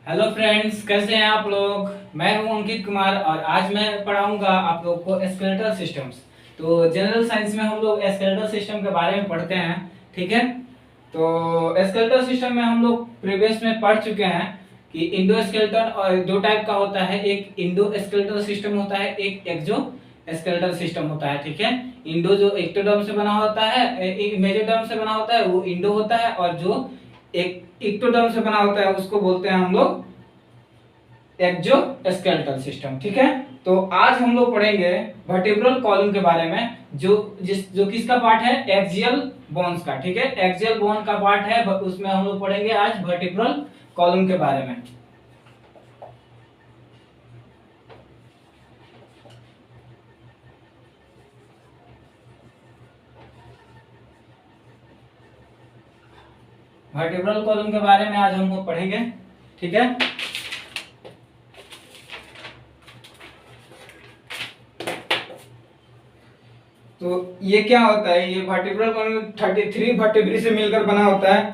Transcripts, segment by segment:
Hello friends, कैसे हैं आप लोग। मैं हूं अंकित कुमार और आज मैं पढ़ाऊंगा आप लोग को स्केलेटल सिस्टम्स। तो जनरल साइंस में हम लोग स्केलेटल सिस्टम के बारे में पढ़ते हैं। ठीक है। तो स्केलेटल सिस्टम में हम लोग प्रीवियस में पढ़ चुके हैं कि इंडो स्केलेटल और दो टाइप का होता है। एक इंडो स्केलेटल सिस्टम होता है, एक एक्सो स्केलेटल सिस्टम होता है। ठीक है। इंडो जो एक्टोडर्म से बना होता है, मेसोडर्म से बना होता है, वो इंडो होता है। और जो एक इक्टोडर्म से बना होता है उसको बोलते हैं हम लोग एक्सोस्केलेटल सिस्टम। ठीक है। तो आज हम लोग पढ़ेंगे वर्टिब्रल कॉलम के बारे में, जो किसका पार्ट है, एक्सियल बोन्स का। ठीक है। एक्सियल बोन का पार्ट है, उसमें हम लोग पढ़ेंगे आज वर्टिब्रल कॉलम के बारे में। वर्टिब्रल कॉलम के बारे में आज हम लोग पढ़ेंगे। ठीक है। तो ये क्या होता है, ये वर्टिब्रल कॉलम 33 वर्टिब्री से मिलकर बना होता है।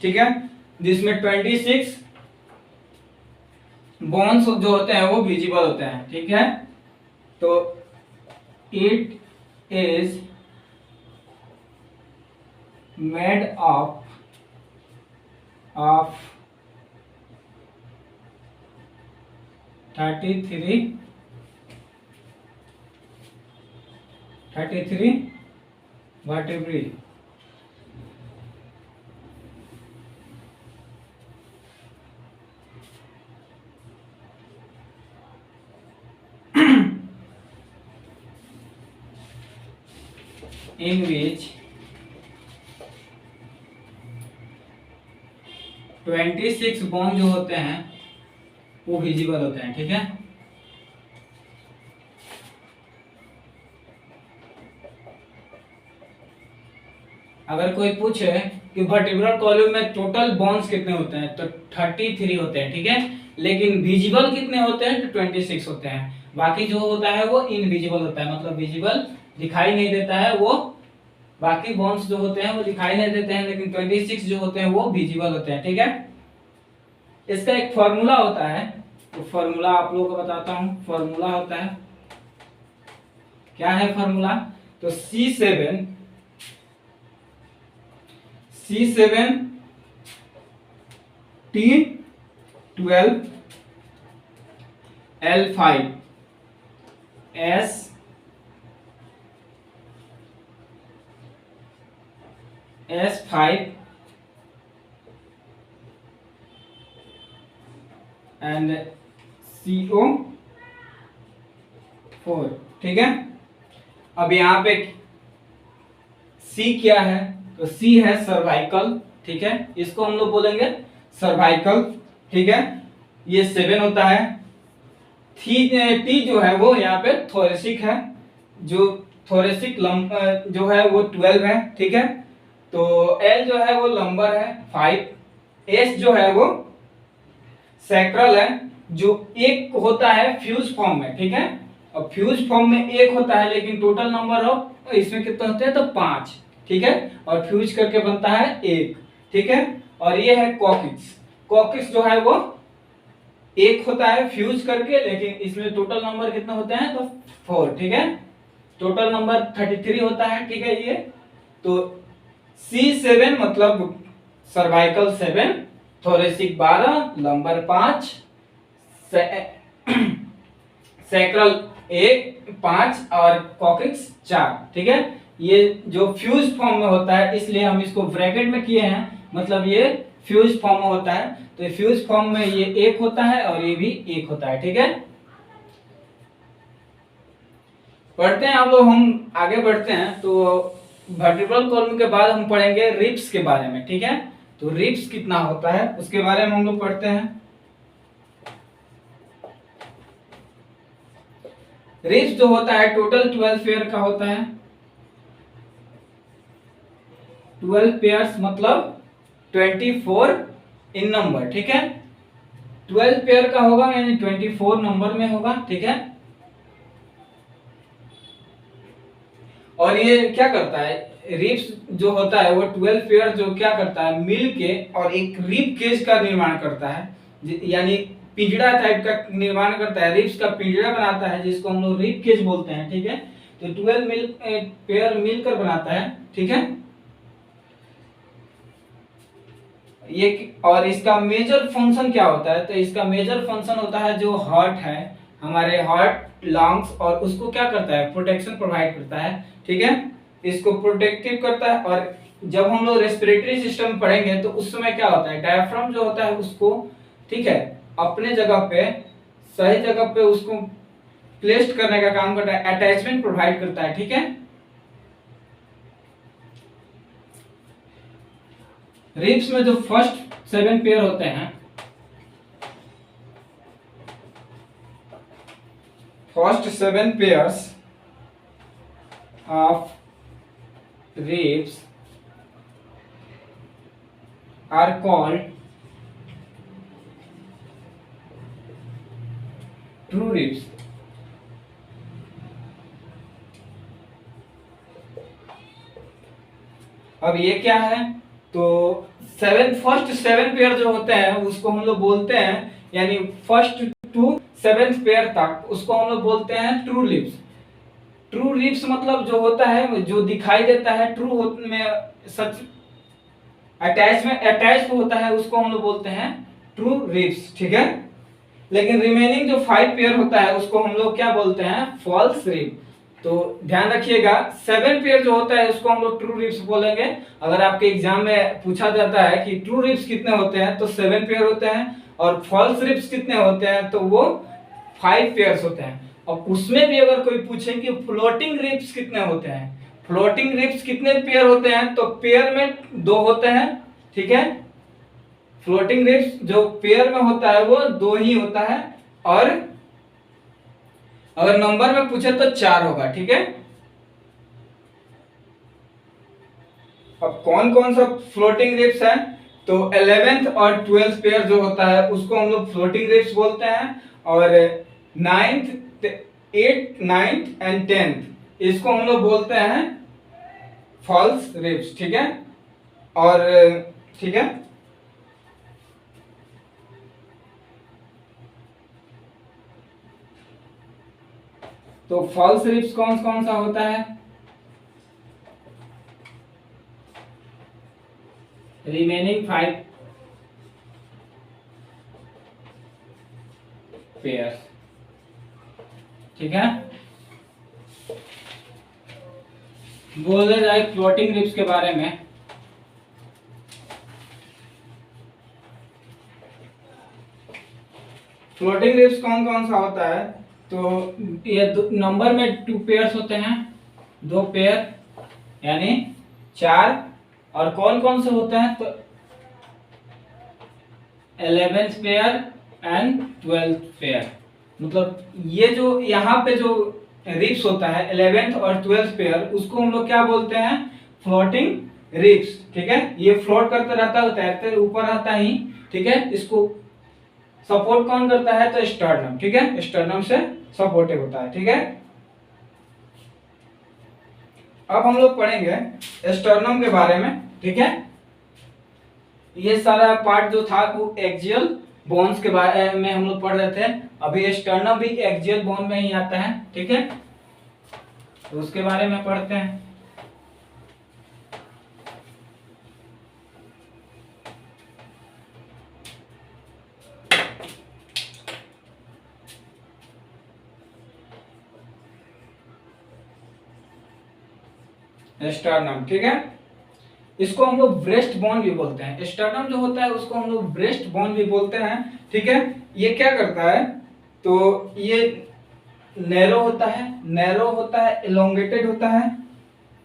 ठीक है। जिसमें 26 बोन्स जो होते हैं वो विजिबल होते हैं। ठीक है। तो it is made of 33 vertebrae। in which 26 bone जो होते हैं वो विजिबल होते हैं। ठीक है। अगर कोई पूछे कि वर्टिब्रल कॉलम में टोटल बोन्स कितने होते हैं, तो 33 होते हैं। ठीक है। लेकिन विजिबल कितने होते हैं, तो 26 होते हैं। बाकी जो होता है वो इनविजिबल होता है, मतलब विजिबल दिखाई नहीं देता है। वो बाकी बोन्स जो होते हैं वो दिखाई नहीं देते हैं, लेकिन 26 जो होते हैं वो विजिबल होते हैं। ठीक है। इसका एक फॉर्मूला होता है, तो फॉर्मूला आप लोगों को बताता हूं। फॉर्मूला होता है, क्या है फॉर्मूला, तो C7 T12 L5 S5 and CO4। ठीक है। अब यहाँ पे C क्या है, तो C है सर्वाइकल। ठीक है। इसको हम लोग बोलेंगे सर्वाइकल। ठीक है। ये 7 होता है। T जो है वो यहाँ पे थोरेसिक है, जो थोरेसिक जो है वो 12 है। ठीक है। तो L जो है वो लंबर है 5। S जो है वो सैक्रल है, जो एक होता है फ्यूज फॉर्म में। ठीक है। और फ्यूज फॉर्म में एक होता है, लेकिन टोटल नंबर ऑफ इसमें कितने होते हैं, तो 5। ठीक है। और फ्यूज करके बनता है 1। ठीक है। और ये है कॉकिक्स। कॉकिक्स जो है वो एक होता है फ्यूज करके, लेकिन इसमें टोटल नंबर कितने होते हैं, तो 4। ठीक है। टोटल नंबर 33 होता है। ठीक है। ये तो C7 मतलब सर्वाइकल 7, थोरेसिक 12, लंबर 5, सैक्रल 1 5 और कॉकिक्स 4। ठीक है। ये जो फ्यूज फॉर्म में होता है, इसलिए हम इसको ब्रैकेट में किए हैं, मतलब ये फ्यूज फॉर्म में होता है। तो फ्यूज फॉर्म में ये एक होता है और ये भी एक होता है। ठीक है। पढ़ते हैं आप लोग, हम आगे बढ़ते हैं। तो वर्टिब्रल कॉलम के बाद हम पढ़ेंगे रिब्स के बारे में। ठीक है। तो रिब्स कितना होता है उसके बारे में हम लोग पढ़ते हैं। रिब्स जो होता है टोटल 12 पेयर का होता है। 12 पेयर्स मतलब 24 इन नंबर। ठीक है। 12 पेयर का होगा, यानी 24 नंबर में होगा। ठीक है। और ये क्या करता है, रिब्स जो होता है वो 12 पेयर जो क्या करता है, मिल के और एक रिब केज का निर्माण करता है। यानी पिंजड़ा टाइप का निर्माण करता है, रिब्स का पिंजड़ा बनाता है, जिसको हम लोग रिब केज बोलते हैं, ठीक है। तो 12 पेयर मिलकर बनाता है, ठीक है। ये और इसका मेजर फंक्शन क्या होता है, तो इसका मेजर फंक्शन होता है जो हार्ट है, हमारे हार्ट लंग्स, और उसको क्या करता है, प्रोटेक्शन प्रोवाइड करता है, ठीक है। इसको प्रोटेक्टिव करता है। और जब हम लोग रेस्पिरेटरी सिस्टम पढ़ेंगे तो उस समय क्या होता है, डायफ्राम जो होता है उसको, ठीक है, अपने जगह पे, सही जगह पे उसको प्लेस्ड करने का काम करता है, अटैचमेंट प्रोवाइड करता है, ठीक है। रिब्स में जो फर्स्ट 7 पेयर होते हैं, first 7 pairs of ribs are called true ribs. अब ये क्या है, तो फर्स्ट 7 पेयर जो होते हैं उसको हम लोग बोलते हैं, यानी फर्स्ट टू 7 पेयर तक उसको हम लोग बोलते हैं ट्रू रिब्स। ट्रू रिब्स मतलब जो होता है, जो दिखाई देता है ट्रू में सच अटैच होता है, उसको हम लोग बोलते हैं ट्रू रिब्स, ठीक है। लेकिन रिमेनिंग जो 5 पेयर होता है उसको हम लोग क्या बोलते हैं, फॉल्स रिब। तो ध्यान रखिएगा, 7 पेयर जो होता है उसको हम लोग ट्रू रिब्स बोलेंगे। अगर आपके एग्जाम में पूछा जाता है कि ट्रू रिब्स कितने होते हैं, तो 7 पेयर होते हैं, और फॉल्स रिब्स कितने होते हैं, तो वो 5 पेयर्स होते हैं। और उसमें भी अगर कोई पूछे कि फ्लोटिंग रिब्स कितने होते हैं, फ्लोटिंग रिब्स कितने पेयर होते हैं, तो पेयर में 2 होते हैं, ठीक है। फ्लोटिंग रिब्स जो पेयर में होता है वो 2 ही होता है, और अगर नंबर में पूछे तो 4 होगा, ठीक है। अब कौन कौन सा फ्लोटिंग रिब्स है, तो 11th और 12th पेयर जो होता है उसको हम लोग फ्लोटिंग रिब्स बोलते हैं, और 9th 8th 9th and 10th इसको हम लोग बोलते हैं फॉल्स रिब्स, ठीक है। और ठीक है, तो फॉल्स रिब्स कौन कौन सा होता है, रिमेनिंग 5 पेयर, ठीक है। बोला जाए फ्लोटिंग रिब्स के बारे में, फ्लोटिंग रिब्स कौन कौन सा होता है, तो ये नंबर में 2 पेयर्स होते हैं, 2 पेयर यानी 4। और कौन कौन से होते हैं, तो 11th pair and 12th pair. मतलब ये जो यहाँ पे जो रिब्स होता है 11th और 12th पेयर, उसको हम लोग क्या बोलते हैं, फ्लोटिंग रिब्स, ठीक है। ये फ्लोट करते रहता है, तैरते ऊपर रहता ही, ठीक है। इसको सपोर्ट कौन करता है, तो स्टर्नम, ठीक है, स्टर्नम से सपोर्टिव होता है, ठीक है। अब हम लोग पढ़ेंगे स्टर्नम के बारे में, ठीक है। ये सारा पार्ट जो था वो एक्सियल बोन्स के बारे में हम लोग पढ़ रहे थे, अभी स्टर्नम भी एक्सियल बोन में ही आता है, ठीक है। तो उसके बारे में पढ़ते हैं। स्टर्नम, ठीक है, इसको हम लोग ब्रेस्ट बोन भी बोलते हैं। स्टर्नम जो होता है उसको हम लोग ब्रेस्ट बोन भी बोलते हैं, ठीक है। ये क्या करता है, तो ये नैरो होता है, एलोंगेटेड होता है,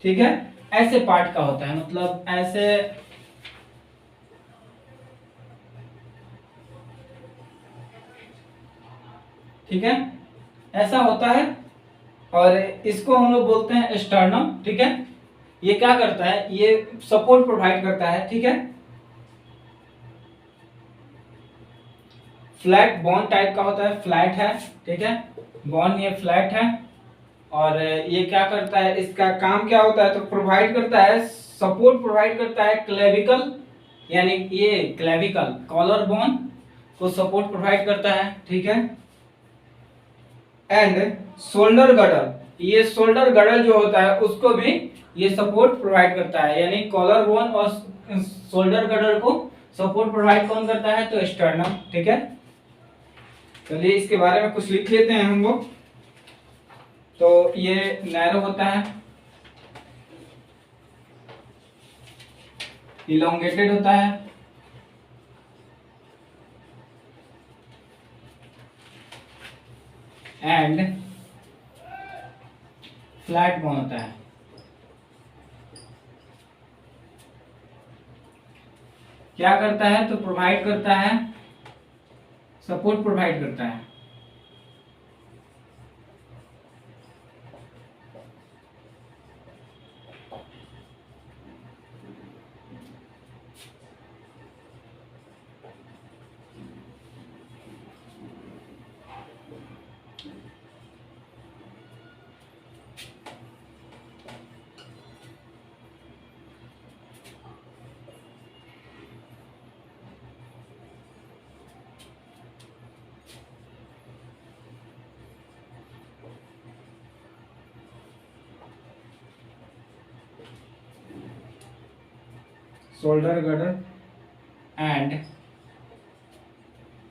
ठीक है। ऐसे पार्ट का होता है, मतलब ऐसे, ठीक है, ऐसा होता है। और इसको हम लोग बोलते हैं स्टर्नम, ठीक है। ये क्या करता है, ये सपोर्ट प्रोवाइड करता है, ठीक है। फ्लैट बोन टाइप का होता है, फ्लैट है, ठीक है, बोन ये फ्लैट है। और ये क्या करता है, इसका काम क्या होता है, तो प्रोवाइड करता है, सपोर्ट प्रोवाइड करता है क्लेविकल, यानी ये क्लेविकल, कॉलर बोन, को सपोर्ट प्रोवाइड करता है, ठीक है। एंड शोल्डर गडल, ये शोल्डर गडल जो होता है उसको भी ये सपोर्ट प्रोवाइड करता है, यानी कॉलर बोन और शोल्डर गडल को सपोर्ट प्रोवाइड कौन करता है, तो स्टर्नम, ठीक है। चलिए इसके बारे में कुछ लिख लेते हैं हम लोग। तो ये नैरो होता है, इलोंगेटेड होता है, एंड फ्लैट बोन होता है। क्या करता है, तो प्रोवाइड करता है, सपोर्ट प्रोवाइड करता है। shoulder girdle and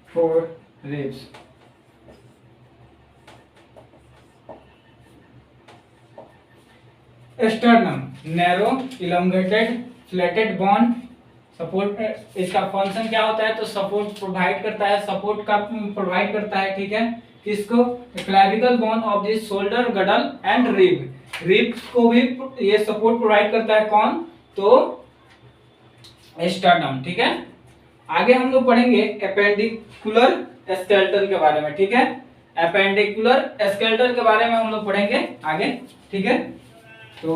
four ribs. Sternum narrow elongated flatted bone support, इसका फंक्शन क्या होता है, तो सपोर्ट प्रोवाइड करता है, सपोर्ट का प्रोवाइड करता है, ठीक है। किसको, clavicle bone of the shoulder गडल and rib, rib को भी ये सपोर्ट प्रोवाइड करता है, कौन, तो स्टर्नम, ठीक है। आगे हम लोग पढ़ेंगे एपेंडिकुलर स्केलेटन के बारे में, ठीक है। एपेंडिकुलर स्केलेटन के बारे में हम लोग पढ़ेंगे आगे, ठीक है। तो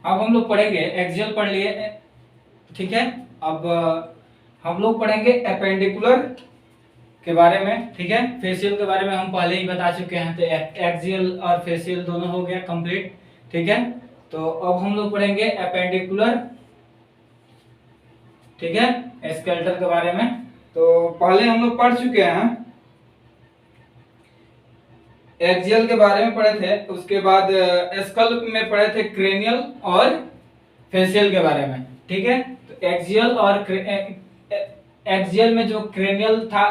अब हम लोग पढ़ेंगे, एक्सियल पढ़ लिए, ठीक है। अब हम लोग पढ़ेंगे एपेंडिकुलर के बारे में, ठीक है। फेशियल के बारे में हम पहले ही बता चुके हैं, तो एक्सियल और फेशियल दोनों हो गया कंप्लीट, ठीक है। तो अब हम लोग पढ़ेंगे एपेंडिकुलर, ठीक है, स्केलेटन के बारे में। तो पहले हम लोग पढ़ चुके हैं, एक्सियल के बारे में पढ़े थे, उसके बाद स्कल में पढ़े थे क्रेनियल और फेशियल के बारे में, ठीक है। तो एक्सियल और एक्सियल में जो क्रेनियल था,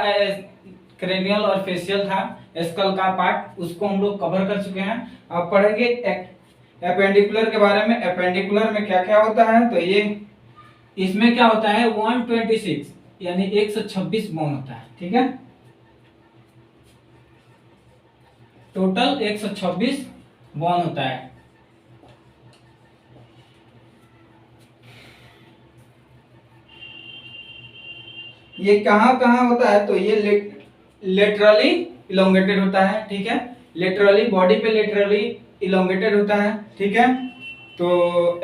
क्रेनियल और फेशियल था, स्कल का पार्ट, उसको हम लोग कवर कर चुके हैं। अब पढ़ेंगे एपेंडिकुलर के बारे में। एपेंडिकुलर में क्या क्या होता है, तो ये इसमें क्या होता है, 126 यानी 126 बोन होता है, ठीक है। टोटल 126 बोन होता है। ये कहाँ कहाँ होता है, तो ये लेटरली इलोंगेटेड होता है, ठीक है। लेटरली बॉडी पे लेटरली इलोंगेटेड होता है, ठीक है। तो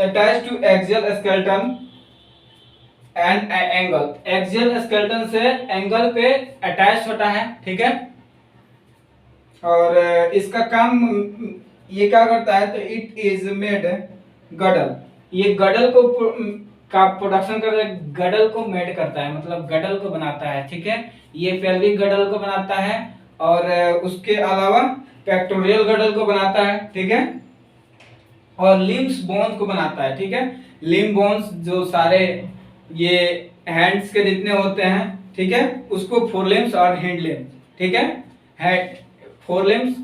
attach to axial skeleton and angle, axial skeleton से एंगल पे अटैच होता है, ठीक है। और इसका काम ये क्या करता है, तो इट इज मेड गडल, ये गडल को का प्रोडक्शन कर, गडल को मेड करता है, मतलब गडल को बनाता है, ठीक है। ये पेल्विक गडल को बनाता है, और उसके अलावा पेक्टोरियल गडल को बनाता है, ठीक है। और लिम्स बोन को बनाता है, ठीक है। लिम्ब बोन्स जो सारे ये हैंड्स के जितने होते हैं, ठीक है, उसको फोरलिम्स और हैंड लिम्स, ठीक है। हेड फोरलिम्स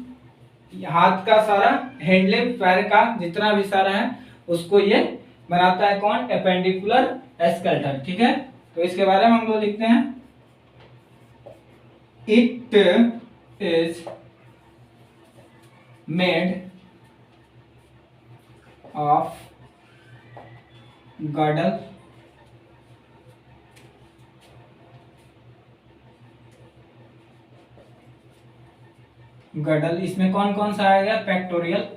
हाथ का सारा, हैंड लिम्स पैर का जितना भी सारा है, उसको ये बनाता है, कौन, एपेंडिकुलर स्केलेटन, ठीक है। तो इसके बारे में हम लोग लिखते हैं, इट इज मेड ऑफ गडल गडल, इसमें कौन कौन सा आएगा, पेक्टोरियल,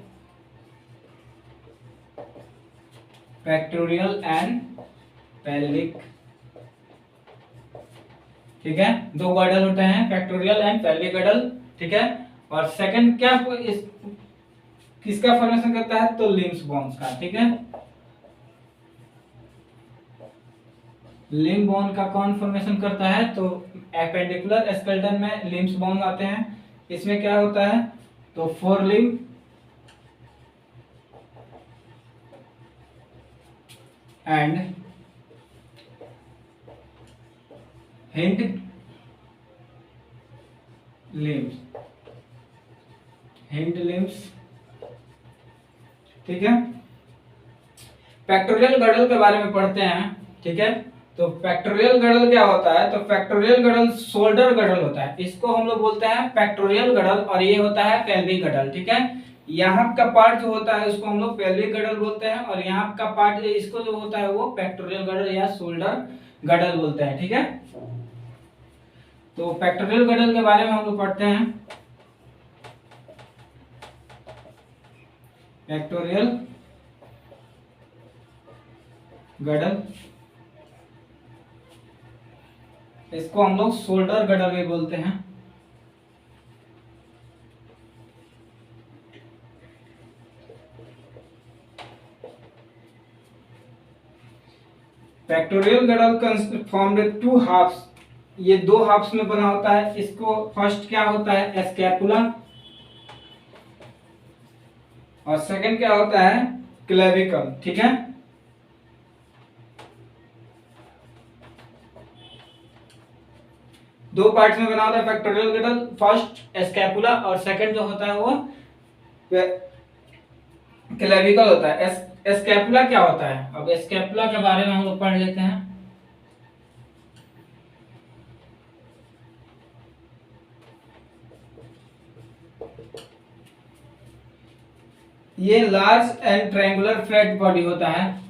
पेक्टोरियल एंड पेल्विक, ठीक है। दो गडल होते हैं, पेक्टोरियल एंड पेल्विक गडल, ठीक है। और सेकंड क्या इस किसका फॉर्मेशन करता है, तो लिम्स बोन्स का, ठीक है। लिम्ब बोन का कौन फॉर्मेशन करता है, तो एपेंडिकुलर स्केलेटन में लिम्स बोन आते हैं। इसमें क्या होता है, तो four limb and hind limbs, hind limbs, ठीक है। पेक्टोरियल गडल के बारे में पढ़ते हैं, ठीक है। तो पेक्टोरियल गडल क्या होता है, तो पेक्टोरियल गडल शोल्डर गडल होता है, इसको हम लोग बोलते हैं पेक्टोरियल गडल, और ये होता है पेल्विक गडल, ठीक है। यहाँ का पार्ट जो होता है उसको हम लोग पेल्विक गडल बोलते हैं, और यहाँ का पार्ट इसको जो होता है वो पेक्टोरियल गडल या शोल्डर गडल बोलते हैं, ठीक है। तो पेक्टोरियल गडल के बारे में हम लोग पढ़ते हैं, पेक्टोरियल गडल, इसको हम लोग शोल्डर गडल भी बोलते हैं। Pectoral girdle formed to halves, ये दो हाफ्स में बना होता है। इसको फर्स्ट क्या होता है, स्कैपुला, और सेकंड क्या होता है, क्लेविकल, ठीक है। दो पार्ट्स में बना होता है पेक्टोरियल गडल, फर्स्ट स्कैपुला और सेकंड जो होता है वो क्लेविकल होता है। स्कैपुला क्या होता है, अब स्कैपुला के बारे में हम लोग पढ़ लेते हैं। ये large and triangular flat body होता है,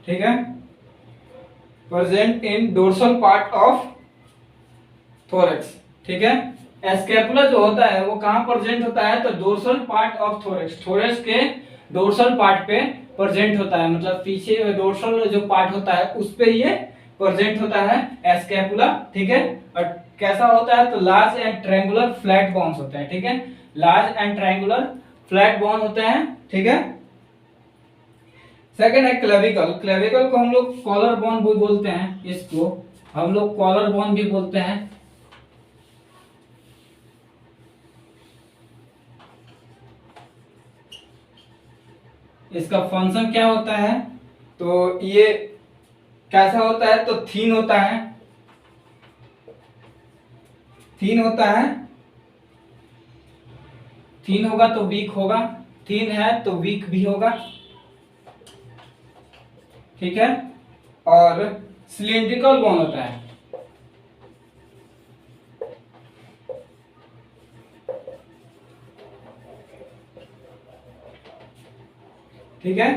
ठीक है, present in dorsal part of thorax, ठीक है। स्कैपुला जो होता है वो कहाँ प्रेजेंट होता है, तो dorsal part of thorax, thorax के डोर्सल पार्ट पे प्रेजेंट होता है, मतलब पीछे डोर्सल जो पार्ट होता है उस पे ये प्रेजेंट होता है स्कैपुला, ठीक है। और कैसा होता है, तो large and triangular flat bones होते हैं, ठीक है। Large and triangular flat bone होते हैं, ठीक है। सेकंड है क्लेविकल, क्लेविकल को हम लोग कॉलर बोन भी बोलते हैं, इसको हम लोग कॉलर बोन भी बोलते हैं। इसका फंक्शन क्या होता है, तो ये कैसा होता है, तो थीन होता है, थीन होता है, थीन होगा तो वीक होगा, थीन है तो वीक भी होगा, ठीक है। और सिलिंड्रिकल बोन होता है, ठीक है।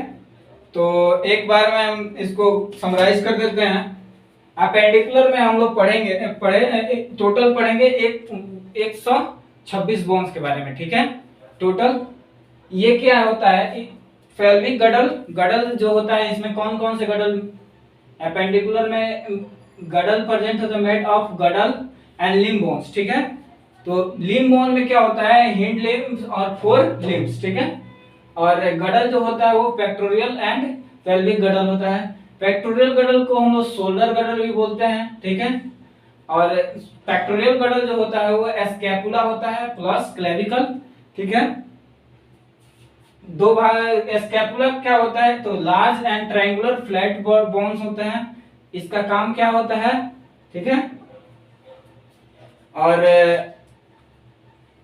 तो एक बार में हम इसको समराइज कर देते हैं। अपेंडिकुलर में हम लोग टोटल पढ़ेंगे 126 बोन्स के बारे में, ठीक है। टोटल ये क्या होता है, पेल्विक गडल, गडल जो होता है इसमें कौन कौन से गडल, अपेंडिकुलर में गडल प्रेजेंट होता है made of गडल and limb bones, ठीक है। तो लिम्ब बोन में क्या होता है, हिंड लिम्स और फोर लिम्स, ठीक है। और गडल जो होता है वो पेक्टोरियल एंड पेल्विक गडल होता है। पेक्टोरियल गडल को हम लोग शोल्डर गडल भी बोलते हैं, ठीक है। और पेक्टोरियल गडल जो होता है वो स्कैपुला होता है प्लस क्लेविकल, ठीक है। दो भाग स्कैपुला क्या होता है, तो large and triangular flat bones होते हैं, इसका काम क्या होता है, ठीक है। और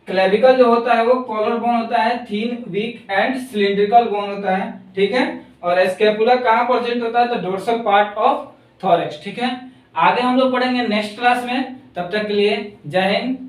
क्लेविकल जो होता है वो कॉलर बोन होता है, थीन वीक एंड सिलिंड्रिकल बोन होता है, ठीक है। और स्कैपुला कहाँ प्रेजेंट होता है, तो डोर्सल पार्ट ऑफ थोरैक्स, ठीक है। आगे हम लोग पढ़ेंगे नेक्स्ट क्लास में, तब तक के लिए जय हिंद।